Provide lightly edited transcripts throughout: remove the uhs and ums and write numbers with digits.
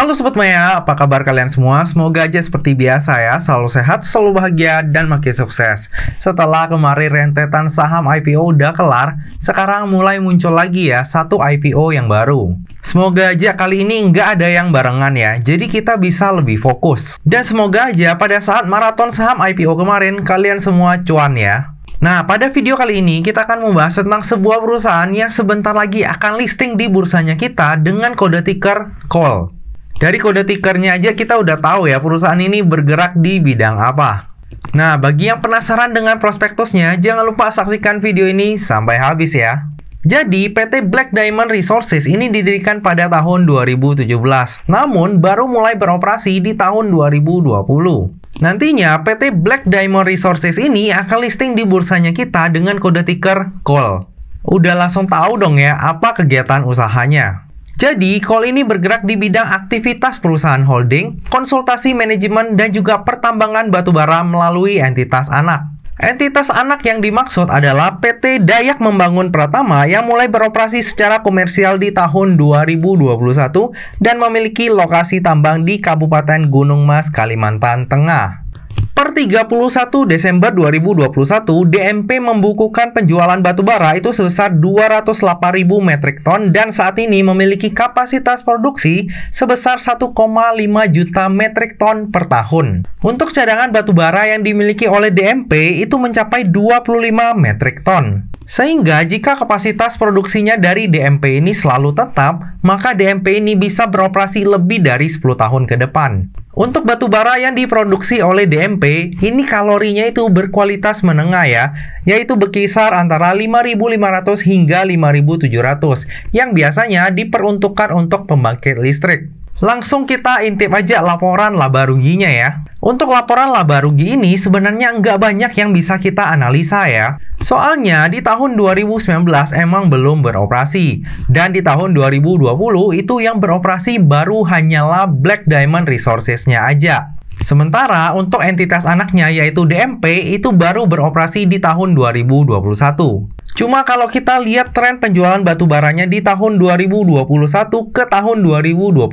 Halo Sobat Maya, apa kabar kalian semua? Semoga aja seperti biasa ya, selalu sehat, selalu bahagia, dan makin sukses. Setelah kemarin rentetan saham IPO udah kelar, sekarang mulai muncul lagi ya, satu IPO yang baru. Semoga aja kali ini nggak ada yang barengan ya, jadi kita bisa lebih fokus. Dan semoga aja pada saat maraton saham IPO kemarin, kalian semua cuan ya. Nah, pada video kali ini kita akan membahas tentang sebuah perusahaan yang sebentar lagi akan listing di bursanya kita dengan kode ticker COL. Dari kode tickernya aja kita udah tahu ya perusahaan ini bergerak di bidang apa. Nah, bagi yang penasaran dengan prospektusnya, jangan lupa saksikan video ini sampai habis ya. Jadi, PT Black Diamond Resources ini didirikan pada tahun 2017, namun baru mulai beroperasi di tahun 2020. Nantinya, PT Black Diamond Resources ini akan listing di bursanya kita dengan kode ticker COL. Udah langsung tahu dong ya apa kegiatan usahanya. Jadi, COL ini bergerak di bidang aktivitas perusahaan holding, konsultasi manajemen, dan juga pertambangan batubara melalui entitas anak. Entitas anak yang dimaksud adalah PT Dayak Membangun Pratama yang mulai beroperasi secara komersial di tahun 2021 dan memiliki lokasi tambang di Kabupaten Gunung Mas, Kalimantan Tengah. Per 31 Desember 2021, DMP membukukan penjualan batubara itu sebesar 208.000 metrik ton dan saat ini memiliki kapasitas produksi sebesar 1,5 juta metrik ton per tahun. Untuk cadangan batubara yang dimiliki oleh DMP itu mencapai 25 metrik ton. Sehingga jika kapasitas produksinya dari DMP ini selalu tetap, maka DMP ini bisa beroperasi lebih dari 10 tahun ke depan. Untuk batubara yang diproduksi oleh DMP, ini kalorinya itu berkualitas menengah ya, yaitu berkisar antara 5.500 hingga 5.700, yang biasanya diperuntukkan untuk pembangkit listrik. Langsung kita intip aja laporan laba ruginya ya. Untuk laporan laba rugi ini sebenarnya nggak banyak yang bisa kita analisa ya. Soalnya di tahun 2019 emang belum beroperasi. Dan di tahun 2020 itu yang beroperasi baru hanyalah Black Diamond Resources-nya aja. Sementara untuk entitas anaknya yaitu DMP itu baru beroperasi di tahun 2021. Cuma kalau kita lihat tren penjualan batubaranya di tahun 2021 ke tahun 2022,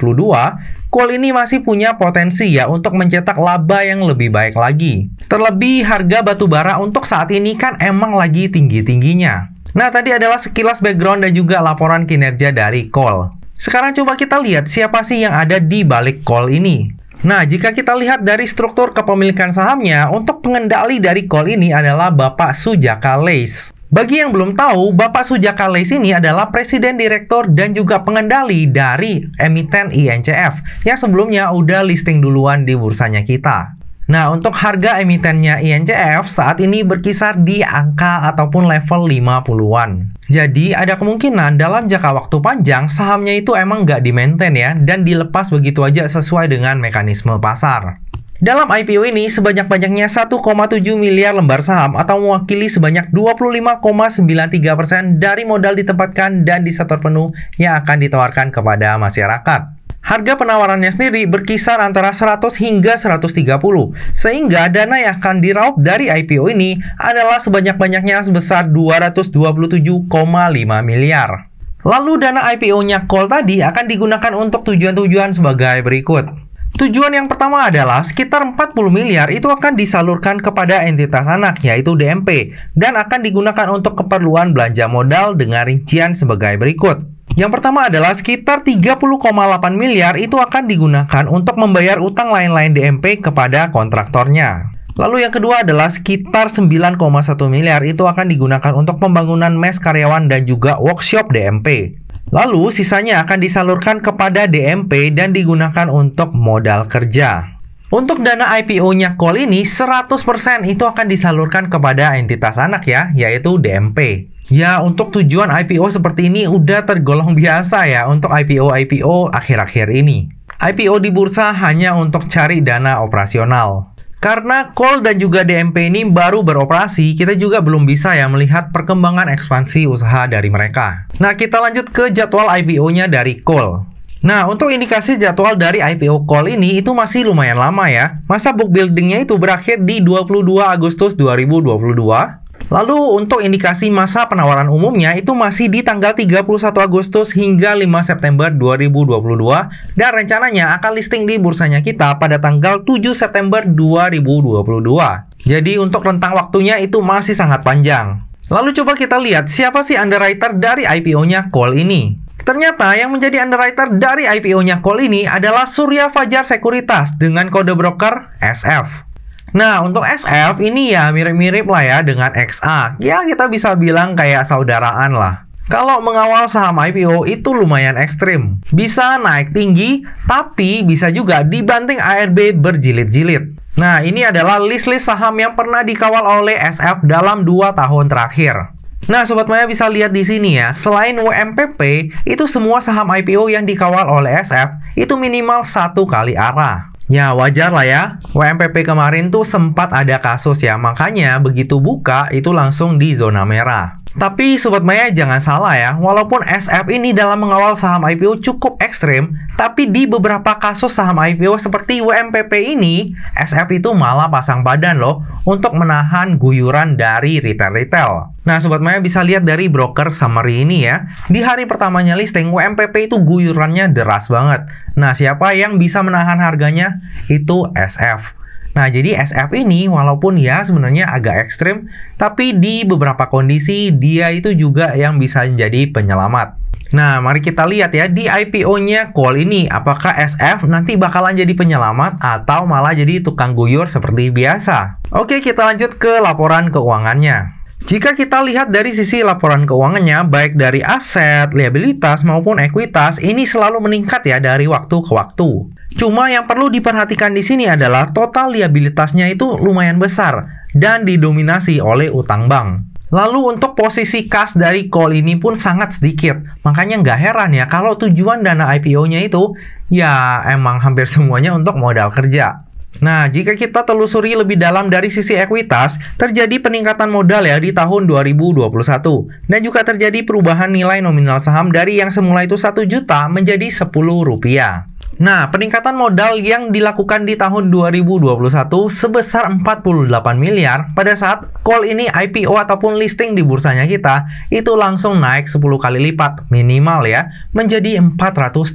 COL ini masih punya potensi ya untuk mencetak laba yang lebih baik lagi. Terlebih harga batubara untuk saat ini kan emang lagi tinggi-tingginya. Nah, tadi adalah sekilas background dan juga laporan kinerja dari COL. Sekarang coba kita lihat siapa sih yang ada di balik COL ini. Nah, jika kita lihat dari struktur kepemilikan sahamnya, untuk pengendali dari COL ini adalah Bapak Sujaka Leis. Bagi yang belum tahu, Bapak Sujaka Leis ini adalah Presiden Direktur dan juga pengendali dari emiten INCF yang sebelumnya udah listing duluan di bursanya kita. Nah, untuk harga emitennya INCF saat ini berkisar di angka ataupun level 50-an. Jadi, ada kemungkinan dalam jangka waktu panjang sahamnya itu emang nggak di-maintain ya, dan dilepas begitu aja sesuai dengan mekanisme pasar. Dalam IPO ini, sebanyak-banyaknya 1,7 miliar lembar saham atau mewakili sebanyak 25,93% dari modal ditempatkan dan disetor penuh yang akan ditawarkan kepada masyarakat. Harga penawarannya sendiri berkisar antara 100 hingga 130, sehingga dana yang akan diraup dari IPO ini adalah sebanyak-banyaknya sebesar 227,5 miliar. Lalu dana IPO-nya COL tadi akan digunakan untuk tujuan-tujuan sebagai berikut. Tujuan yang pertama adalah sekitar 40 miliar itu akan disalurkan kepada entitas anak yaitu DMP dan akan digunakan untuk keperluan belanja modal dengan rincian sebagai berikut. Yang pertama adalah sekitar 30,8 miliar itu akan digunakan untuk membayar utang lain-lain DMP kepada kontraktornya. Lalu yang kedua adalah sekitar 9,1 miliar itu akan digunakan untuk pembangunan mes karyawan dan juga workshop DMP. Lalu sisanya akan disalurkan kepada DMP dan digunakan untuk modal kerja. Untuk dana IPO-nya COL ini 100% itu akan disalurkan kepada entitas anak ya, yaitu DMP. Ya, untuk tujuan IPO seperti ini udah tergolong biasa ya untuk IPO akhir-akhir ini. IPO di bursa hanya untuk cari dana operasional. Karena COL dan juga DMP ini baru beroperasi, kita juga belum bisa ya melihat perkembangan ekspansi usaha dari mereka. Nah, kita lanjut ke jadwal IPO-nya dari COL. Nah, untuk indikasi jadwal dari IPO COL ini itu masih lumayan lama ya. Masa book building-nya itu berakhir di 22 Agustus 2022. Lalu untuk indikasi masa penawaran umumnya itu masih di tanggal 31 Agustus hingga 5 September 2022 dan rencananya akan listing di bursanya kita pada tanggal 7 September 2022. Jadi untuk rentang waktunya itu masih sangat panjang. Lalu coba kita lihat siapa sih underwriter dari IPO-nya Call ini. Ternyata yang menjadi underwriter dari IPO-nya Call ini adalah Surya Fajar Sekuritas dengan kode broker SF. Nah, untuk SF ini ya mirip-mirip lah ya dengan XA. Ya, kita bisa bilang kayak saudaraan lah. Kalau mengawal saham IPO itu lumayan ekstrim. Bisa naik tinggi, tapi bisa juga dibanting ARB berjilid-jilid. Nah, ini adalah list-list saham yang pernah dikawal oleh SF dalam 2 tahun terakhir. Nah, Sobat Maya bisa lihat di sini ya, selain WMPP, itu semua saham IPO yang dikawal oleh SF itu minimal 1 kali arah. Ya wajar lah ya, WMPP kemarin tuh sempat ada kasus ya, makanya begitu buka itu langsung di zona merah. Tapi Sobat Maya jangan salah ya, walaupun SF ini dalam mengawal saham IPO cukup ekstrim, tapi di beberapa kasus saham IPO seperti WMPP ini, SF itu malah pasang badan loh untuk menahan guyuran dari retail-retail. Nah Sobat Maya bisa lihat dari broker summary ini ya, di hari pertamanya listing WMPP itu guyurannya deras banget. Nah siapa yang bisa menahan harganya? Itu SF. Nah, jadi SF ini walaupun ya sebenarnya agak ekstrim, tapi di beberapa kondisi dia itu juga yang bisa menjadi penyelamat. Nah, mari kita lihat ya di IPO-nya Call ini, apakah SF nanti bakalan jadi penyelamat atau malah jadi tukang guyur seperti biasa. Oke, kita lanjut ke laporan keuangannya. Jika kita lihat dari sisi laporan keuangannya, baik dari aset, liabilitas, maupun ekuitas, ini selalu meningkat ya dari waktu ke waktu. Cuma yang perlu diperhatikan di sini adalah total liabilitasnya itu lumayan besar dan didominasi oleh utang bank. Lalu untuk posisi kas dari Call ini pun sangat sedikit. Makanya nggak heran ya kalau tujuan dana IPO-nya itu ya emang hampir semuanya untuk modal kerja. Nah, jika kita telusuri lebih dalam dari sisi ekuitas, terjadi peningkatan modal ya di tahun 2021. Dan juga terjadi perubahan nilai nominal saham dari yang semula itu 1 juta menjadi 10 rupiah. Nah, peningkatan modal yang dilakukan di tahun 2021 sebesar 48 miliar pada saat Call ini IPO ataupun listing di bursanya kita, itu langsung naik 10 kali lipat minimal ya, menjadi 480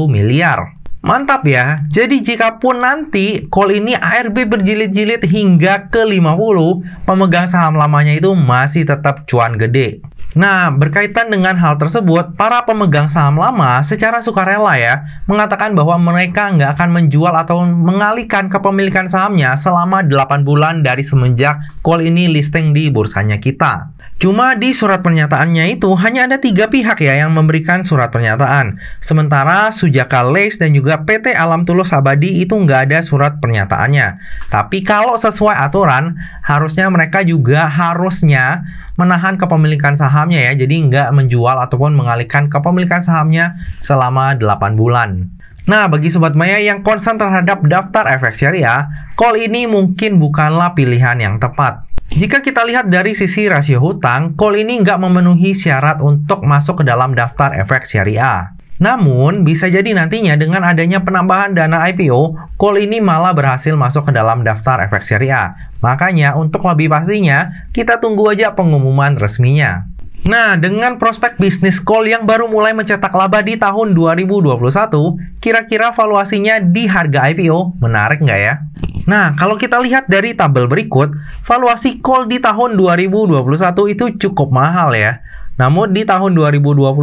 miliar. Mantap ya, jadi jikapun nanti Call ini ARB berjilid-jilid hingga ke 50, pemegang saham lamanya itu masih tetap cuan gede. Nah, berkaitan dengan hal tersebut, para pemegang saham lama secara sukarela ya, mengatakan bahwa mereka nggak akan menjual atau mengalihkan kepemilikan sahamnya selama 8 bulan dari semenjak Call ini listing di bursanya kita. Cuma di surat pernyataannya itu hanya ada 3 pihak ya yang memberikan surat pernyataan. Sementara Sujaka Leis dan juga PT Alam Tulus Abadi itu nggak ada surat pernyataannya. Tapi kalau sesuai aturan, harusnya mereka juga harusnya menahan kepemilikan sahamnya ya. Jadi nggak menjual ataupun mengalihkan kepemilikan sahamnya selama 8 bulan. Nah, bagi Sobat Maya yang concern terhadap daftar efek syariah, Call ini mungkin bukanlah pilihan yang tepat. Jika kita lihat dari sisi rasio hutang, Call ini nggak memenuhi syarat untuk masuk ke dalam daftar efek syariah. Namun, bisa jadi nantinya dengan adanya penambahan dana IPO, Call ini malah berhasil masuk ke dalam daftar efek syariah. Makanya, untuk lebih pastinya, kita tunggu aja pengumuman resminya. Nah, dengan prospek bisnis Call yang baru mulai mencetak laba di tahun 2021, kira-kira valuasinya di harga IPO menarik nggak ya? Nah, kalau kita lihat dari tabel berikut, valuasi Call di tahun 2021 itu cukup mahal ya. Namun di tahun 2022,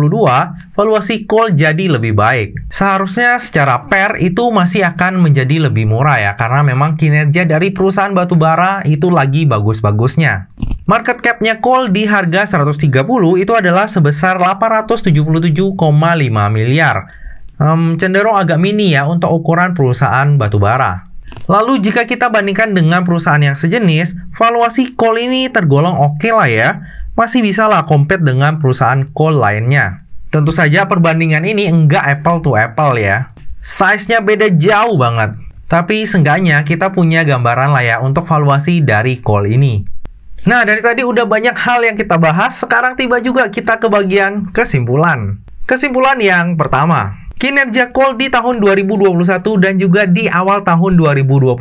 valuasi Call jadi lebih baik. Seharusnya secara PER itu masih akan menjadi lebih murah ya, karena memang kinerja dari perusahaan batubara itu lagi bagus-bagusnya. Market cap-nya Call di harga 130 itu adalah sebesar 877,5 miliar. Cenderung agak mini ya untuk ukuran perusahaan batubara. Lalu jika kita bandingkan dengan perusahaan yang sejenis, valuasi Call ini tergolong oke lah ya. Masih bisa lah compete dengan perusahaan Call lainnya. Tentu saja perbandingan ini enggak apple to apple ya. Size-nya beda jauh banget. Tapi seenggaknya kita punya gambaran lah ya untuk valuasi dari Call ini. Nah, dari tadi udah banyak hal yang kita bahas, sekarang tiba juga kita ke bagian kesimpulan. Kesimpulan yang pertama, kinerja Call di tahun 2021 dan juga di awal tahun 2022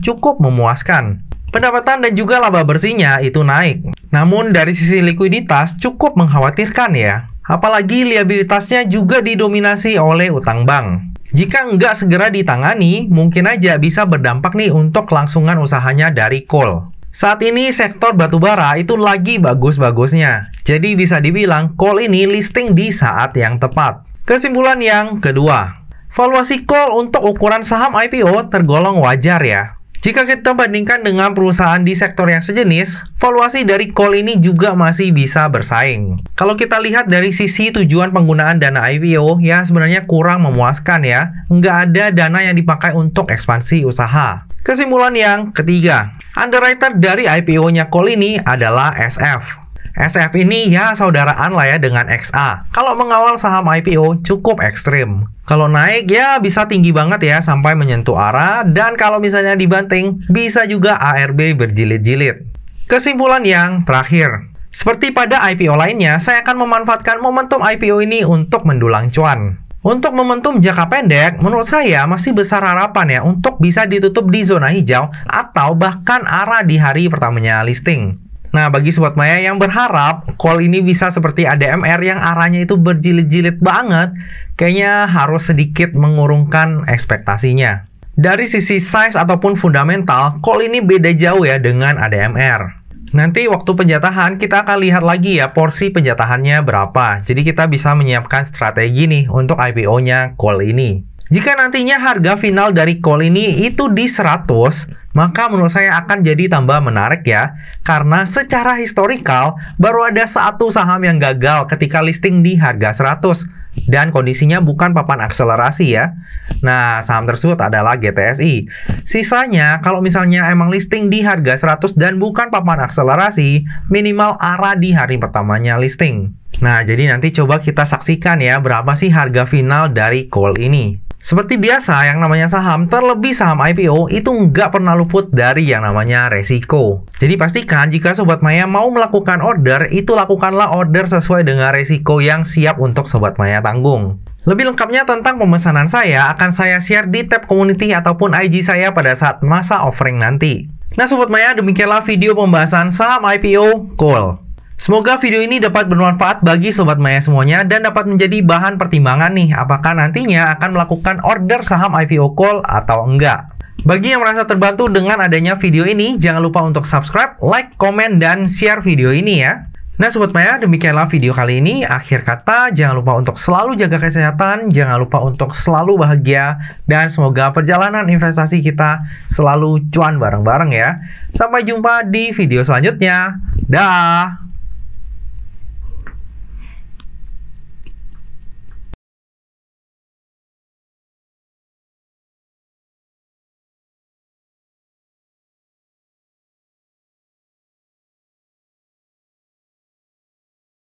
cukup memuaskan. Pendapatan dan juga laba bersihnya itu naik. Namun dari sisi likuiditas cukup mengkhawatirkan ya. Apalagi liabilitasnya juga didominasi oleh utang bank. Jika nggak segera ditangani, mungkin aja bisa berdampak nih untuk kelangsungan usahanya dari coal. Saat ini sektor batubara itu lagi bagus-bagusnya. Jadi bisa dibilang coal ini listing di saat yang tepat. Kesimpulan yang kedua, valuasi coal untuk ukuran saham IPO tergolong wajar ya. Jika kita bandingkan dengan perusahaan di sektor yang sejenis, valuasi dari coal ini juga masih bisa bersaing. Kalau kita lihat dari sisi tujuan penggunaan dana IPO, ya sebenarnya kurang memuaskan ya. Nggak ada dana yang dipakai untuk ekspansi usaha. Kesimpulan yang ketiga, underwriter dari IPO-nya coal ini adalah SF. SF ini ya saudaraan lah ya dengan XA. Kalau mengawal saham IPO cukup ekstrim. Kalau naik ya bisa tinggi banget ya sampai menyentuh arah, dan kalau misalnya dibanting bisa juga ARB berjilid-jilid. Kesimpulan yang terakhir, seperti pada IPO lainnya, saya akan memanfaatkan momentum IPO ini untuk mendulang cuan. Untuk momentum jangka pendek, menurut saya masih besar harapan ya untuk bisa ditutup di zona hijau atau bahkan arah di hari pertamanya listing. Nah, bagi Sobat Maya yang berharap call ini bisa seperti ADMR yang arahnya itu berjilid-jilid banget, kayaknya harus sedikit mengurungkan ekspektasinya. Dari sisi size ataupun fundamental, call ini beda jauh ya dengan ADMR. Nanti waktu penjatahan kita akan lihat lagi ya porsi penjatahannya berapa. Jadi kita bisa menyiapkan strategi nih untuk IPO-nya call ini. Jika nantinya harga final dari call ini itu di 100, maka menurut saya akan jadi tambah menarik ya. Karena secara historikal, baru ada satu saham yang gagal ketika listing di harga 100. Dan kondisinya bukan papan akselerasi ya. Nah, saham tersebut adalah GTSI. Sisanya, kalau misalnya emang listing di harga 100 dan bukan papan akselerasi, minimal arah di hari pertamanya listing. Nah, jadi nanti coba kita saksikan ya berapa sih harga final dari call ini. Seperti biasa, yang namanya saham, terlebih saham IPO, itu nggak pernah luput dari yang namanya resiko. Jadi pastikan jika Sobat Maya mau melakukan order, itu lakukanlah order sesuai dengan resiko yang siap untuk Sobat Maya tanggung. Lebih lengkapnya tentang pemesanan saya, akan saya share di tab community ataupun IG saya pada saat masa offering nanti. Nah Sobat Maya, demikianlah video pembahasan saham IPO Coal. Semoga video ini dapat bermanfaat bagi Sobat Maya semuanya dan dapat menjadi bahan pertimbangan nih apakah nantinya akan melakukan order saham IPO Coal atau enggak. Bagi yang merasa terbantu dengan adanya video ini, jangan lupa untuk subscribe, like, komen, dan share video ini ya. Nah Sobat Maya, demikianlah video kali ini. Akhir kata, jangan lupa untuk selalu jaga kesehatan, jangan lupa untuk selalu bahagia, dan semoga perjalanan investasi kita selalu cuan bareng-bareng ya. Sampai jumpa di video selanjutnya. Dah.